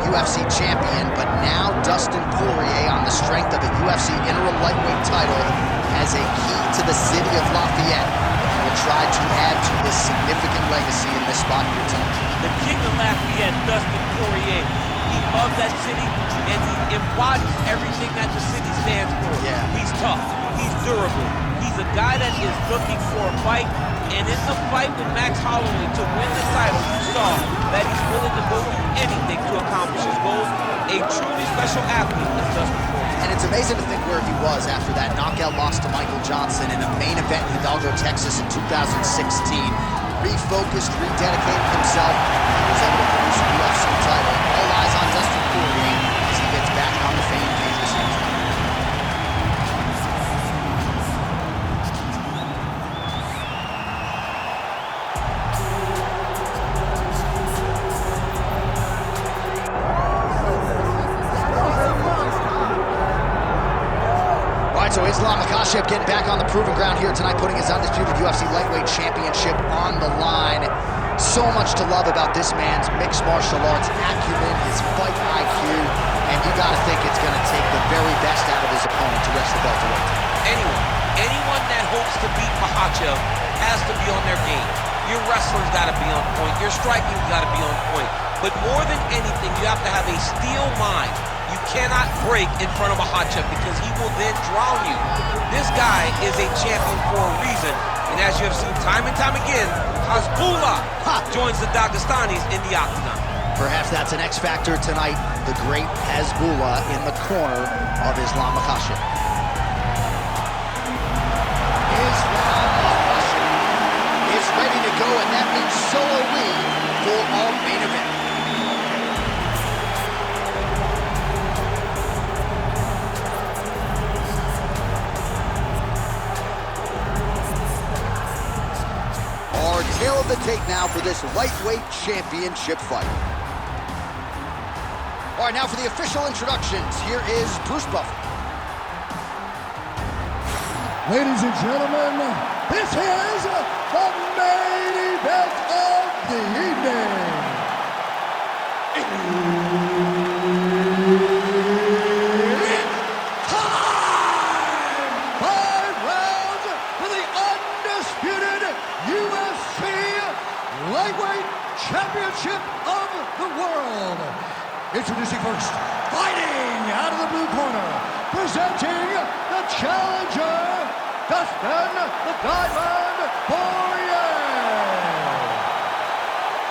UFC champion, but now Dastин Porьye, on the strength of a UFC interim lightweight title, has a key to the city of Lafayette and will try to add to his significant legacy in this spot here tonight. The king of Lafayette, Dastin Porьye, he loves that city and he embodies everything that the city stands for. Yeah. He's tough, he's durable, he's a guy that is looking for a fight, and in the fight with Max Holloway to win the title, you saw that he's willing to go through anything to accomplish his goals. A truly special athlete is Dastin Porьye. And it's amazing to think where he was after that knockout loss to Michael Johnson in a main event in Hidalgo, Texas in 2016. Refocused, rededicated himself, and was able to produce a UFC title. All eyes on Dastin Porьye as he gets back on the fame pages here tonight. So Ислам Махачев getting back on the proving ground here tonight, putting his undisputed UFC lightweight championship on the line. So much to love about this man's mixed martial arts acumen, his fight IQ, and you gotta think it's gonna take the very best out of his opponent to wrest the belt away. Anyone that hopes to beat Mahachев has to be on their game. Your wrestling's gotta be on point, your striking's gotta be on point. But more than anything, you have to have a steel mind. You cannot break in front of Mahachев because he will then drown you. This guy is a champion for a reason. And as you have seen time and time again, Hasbullah joins the Dagestanis in the octagon. Perhaps that's an X factor tonight, the great Hasbullah in the corner of Ислам Махачев. Ислам Mахachев is ready to go, and that means so are we for our main event. Tail of the tape now for this lightweight championship fight. All right, now for the official introductions. Here is Bruce Buffer. Ladies and gentlemen, this is the main event of the evening. It's time! 5 rounds for the undisputed UFC Lightweight Championship of the World. Introducing first, fighting out of the blue corner, presenting the challenger, Dastin the Diamond Porьye.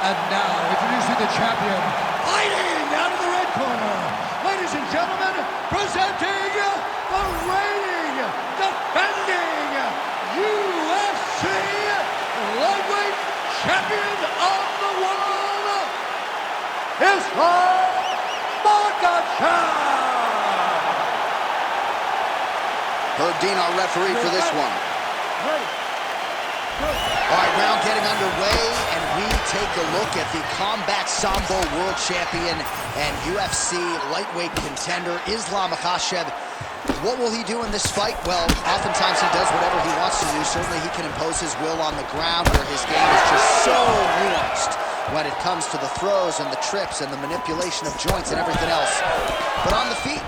And now, introducing the champion, fighting out of the red corner, ladies and gentlemen, presenting the reigning, defending UFC Lightweight Champion of the world, Ислам Mахачев. Herb Dean, our referee for this one. All right, round getting underway, and we take a look at the Combat Sambo World Champion and UFC lightweight contender, Ислам Махачев. What will he do in this fight? Well, oftentimes he does whatever he wants to do. Certainly he can impose his will on the ground, where his game is just so nuanced when it comes to the throws and the trips and the manipulation of joints and everything else. But on the feet,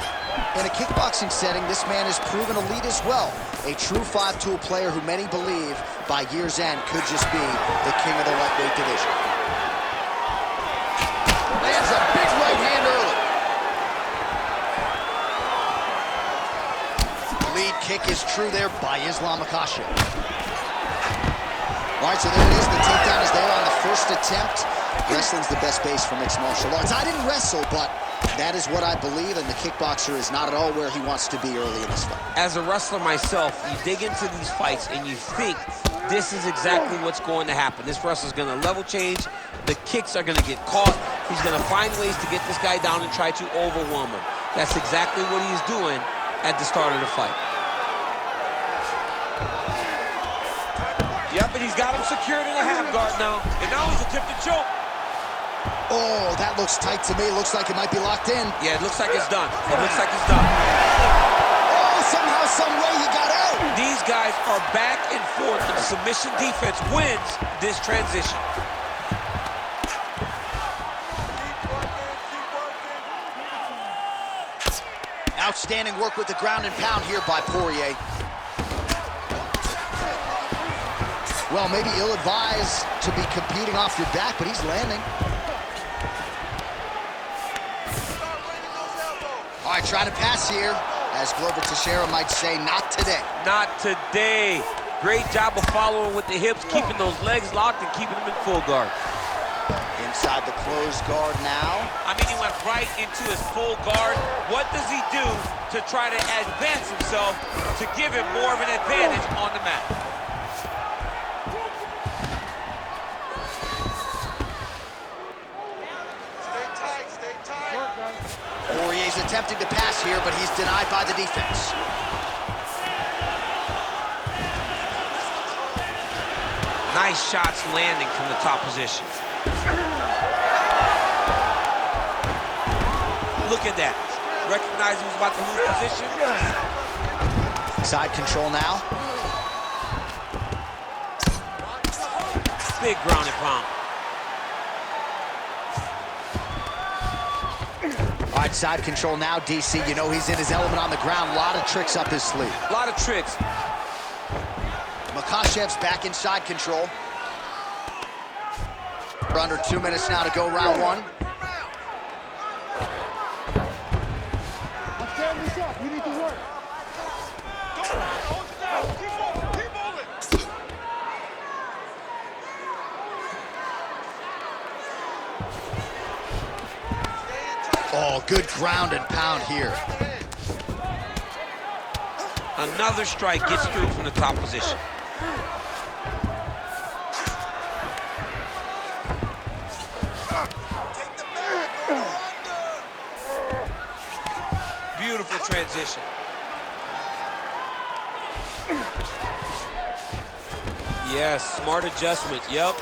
in a kickboxing setting, this man is proven elite as well. A true 5-tool player who many believe by year's end could just be the king of the lightweight division. Lands a big right hand early. Lead kick is true there by Ислам Mахачев. All right, so there it is. The takedown is there on the first attempt. Wrestling's the best base for mixed martial arts. I didn't wrestle, but that is what I believe, and the kickboxer is not at all where he wants to be early in this fight. As a wrestler myself, you dig into these fights and you think this is exactly what's going to happen. This wrestler's going to level change. The kicks are going to get caught. He's going to find ways to get this guy down and try to overwhelm him. That's exactly what he's doing at the start of the fight. Yep, and he's got him secured in a half guard now. And now he's attempting to choke. Oh, that looks tight to me. Looks like it might be locked in. Yeah, it looks like it's done. It looks like it's done. Oh, somehow, some way he got out. These guys are back and forth, and the submission defense wins this transition. Outstanding work with the ground and pound here by Porье. Well, maybe ill-advised to be competing off your back, but he's landing. All right, trying to pass here. As Glover Teixeira might say, not today. Not today. Great job of following with the hips, keeping those legs locked and keeping them in full guard. Inside the closed guard now. I mean, he went right into his full guard. What does he do to try to advance himself to give him more of an advantage on the mat? Stay tight. Poirier's attempting to pass here, but he's denied by the defense. Nice shots landing from the top position. Look at that. Recognize he was about to lose position. Side control now. Big ground and pound. All right, side control now, DC. You know he's in his element on the ground. A lot of tricks up his sleeve. A lot of tricks. Makhachev's back in side control. We're under 2 minutes now to go round one. Let's stand this up. You need to work. Keep moving. Oh, good ground and pound here. Another strike gets through from the top position. Beautiful transition. Yes, smart adjustment, yep.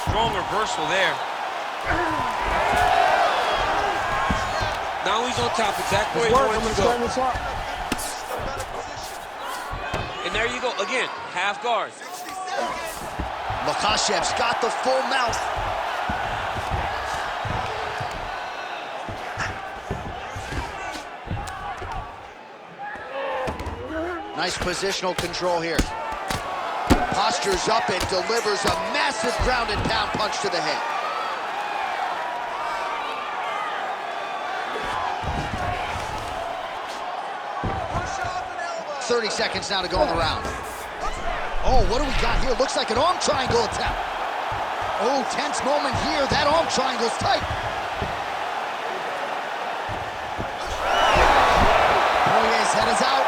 Strong reversal there. Now he's on top, exactly where he wanted to go. And there you go, again, half guard. Makhachev's got the full mount. Nice positional control here. Postures up and delivers a massive ground and pound punch to the head. Push off an elbow. 30 seconds now to go in the round. Oh, what do we got here? Looks like an arm triangle attempt. Oh, tense moment here. That arm triangle's tight. Poirier's head is out.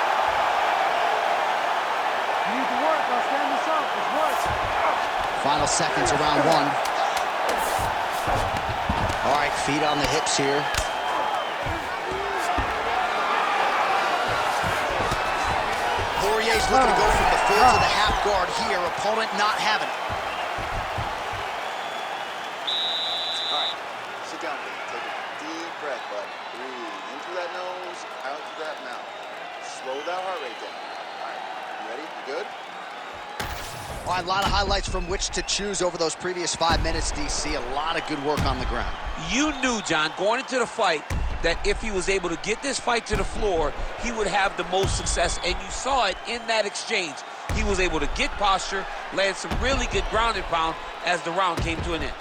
You need to work. I'll stand this up. Let's work. Final seconds of round one. All right, feet on the hips here. Poirier's looking to go from the full to the half guard here. Opponent not having it. All right, sit down, baby. Take a deep breath, bud. Breathe in through that nose, out through that mouth. Slow that heart rate down. All right, you ready? You good? All right, a lot of highlights from which to choose over those previous 5 minutes, DC. A lot of good work on the ground. You knew, John, going into the fight, that if he was able to get this fight to the floor, he would have the most success, and you saw it in that exchange. He was able to get posture, land some really good ground and pound as the round came to an end.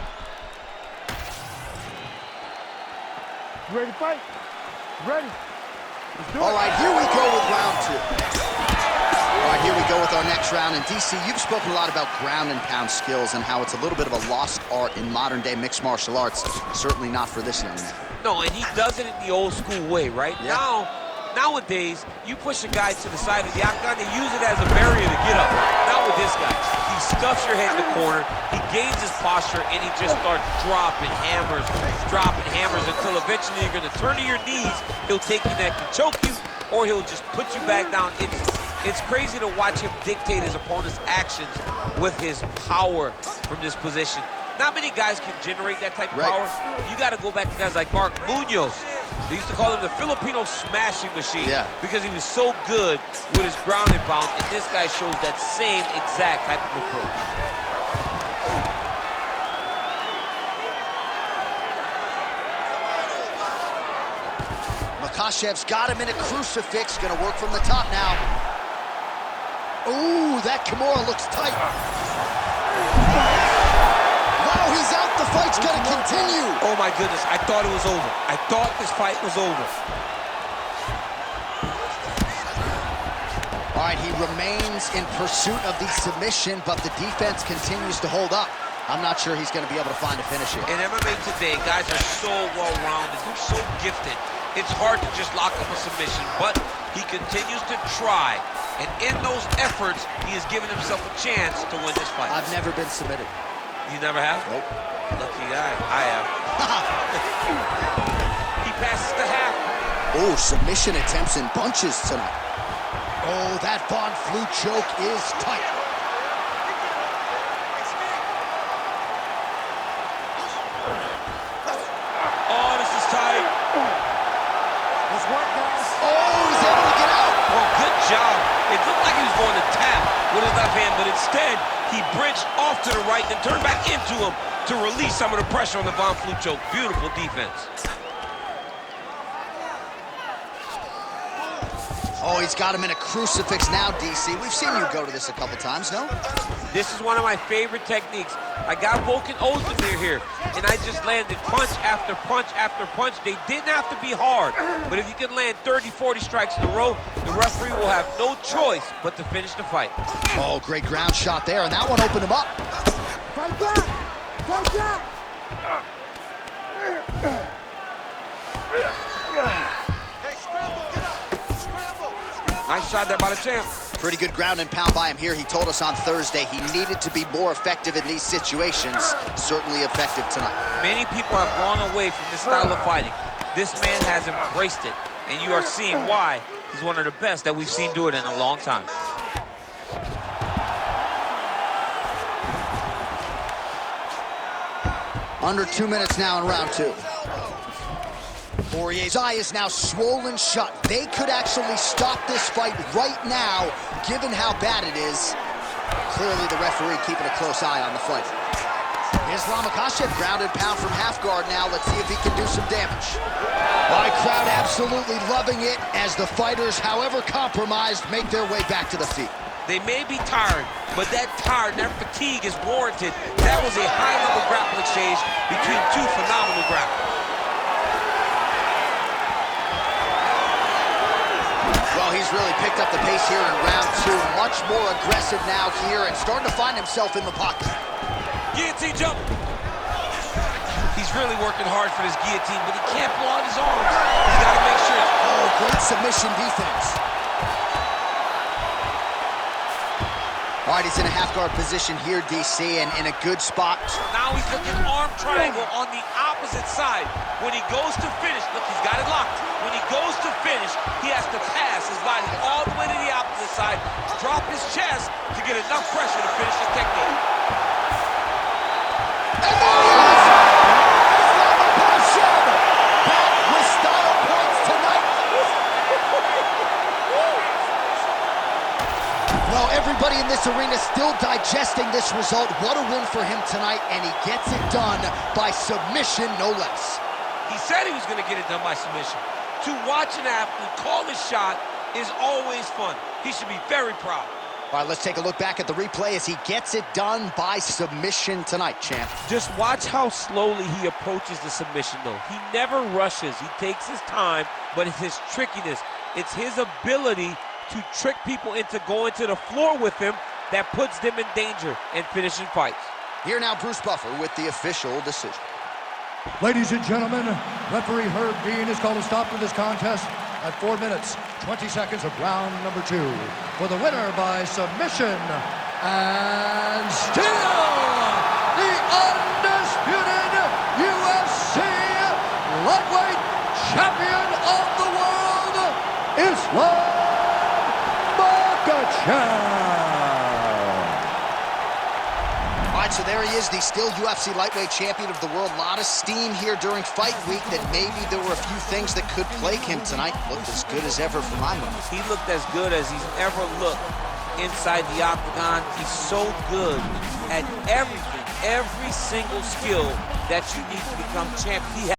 You ready to fight? Ready. Let's do it. All right, here we go with round two. All right, here we go with our next round. And DC, you've spoken a lot about ground and pound skills and how it's a little bit of a lost art in modern-day mixed martial arts. Certainly not for this young man. No, and he does it in the old school way, right? Yeah. Nowadays, you push a guy to the side of the octagon, they use it as a barrier to get up. Not with this guy. He stuffs your head in the corner, he gains his posture, and he just starts dropping hammers until eventually you're going to turn to your knees, he'll take your neck and choke you, or he'll just put you back down. It's crazy to watch him dictate his opponent's actions with his power from this position. Not many guys can generate that type of power. You got to go back to guys like Mark Munoz. They used to call him the Filipino smashing machine because he was so good with his ground and pound, and this guy shows that same exact type of approach. Makhachev's got him in a crucifix. Gonna work from the top now. Ooh, that Kimura looks tight. Wow, he's out. The fight's gonna continue. Oh my goodness, I thought it was over. I thought this fight was over. All right, he remains in pursuit of the submission, but the defense continues to hold up. I'm not sure he's gonna be able to find a finish here. In MMA today, guys are so well-rounded. They're so gifted. It's hard to just lock up a submission, but he continues to try. And in those efforts, he has given himself a chance to win this fight. I've never been submitted. You never have? Nope. Lucky guy. I have. He passes the half. Oh, submission attempts in bunches tonight. Oh, that Von Flue choke is tight. Oh, this is tight. Oh, he's able to get out. Oh, good job. It looked like he was going to tap with his left hand, but instead, he bridged off to the right, then turned back into him to release some of the pressure on the Von Flue choke. Beautiful defense. Oh, he's got him in a crucifix now, DC. We've seen you go to this a couple times, no? This is one of my favorite techniques. I got Volkan Ozdemir here, and I just landed punch after punch after punch. They didn't have to be hard, but if you can land 30, 40 strikes in a row, the referee will have no choice but to finish the fight. Oh, great ground shot there, and that one opened him up. Fight back! Fight back! Nice shot there by the champ. Pretty good ground and pound by him here. He told us on Thursday he needed to be more effective in these situations. Certainly effective tonight. Many people have gone away from this style of fighting. This man has embraced it, and you are seeing why he's one of the best that we've seen do it in a long time. Under 2 minutes now in round two. Poirier's eye is now swollen shut. They could actually stop this fight right now, given how bad it is. Clearly the referee keeping a close eye on the fight. Ислам Махачев grounded pound from half guard now. Let's see if he can do some damage. My crowd absolutely loving it as the fighters, however compromised, make their way back to the feet. They may be tired, but that tired, that fatigue is warranted. That was a high-level grapple exchange between two phenomenal grapplers. Well, he's really picked up the pace here in round two. Much more aggressive now here and starting to find himself in the pocket. Guillotine jump. He's really working hard for this guillotine, but he can't blow out his arms. He's got to make sure. Oh, great submission defense. All right, he's in a half-guard position here, DC, and in a good spot. Now he's looking arm triangle on the opposite side. When he goes to finish, look, he's got it locked. When he goes to finish, he has to pass his body all the way to the opposite side, drop his chest to get enough pressure to finish his technique. And there he is! Ислам Махачев! Back with style points tonight. Well, everybody in this arena still digesting this result. What a win for him tonight, and he gets it done by submission, no less. He said he was going to get it done by submission. To watch an athlete call his shot is always fun. He should be very proud. All right, let's take a look back at the replay as he gets it done by submission tonight, champ. Just watch how slowly he approaches the submission, though. He never rushes. He takes his time, but it's his trickiness. It's his ability to trick people into going to the floor with him that puts them in danger and finishing fights. Here now, Bruce Buffer with the official decision. Ladies and gentlemen, referee Herb Dean has called a stop to this contest at 4 minutes, 20 seconds of round number 2. For the winner by submission, and still the undisputed UFC lightweight champion of the world, Ислам Mахачев. All right, so there he is, the still UFC lightweight champion of the world. A lot of steam here during fight week that maybe there were a few things that could plague him tonight. Looked as good as ever for my money. He looked as good as he's ever looked inside the octagon. He's so good at everything, every single skill that you need to become champion.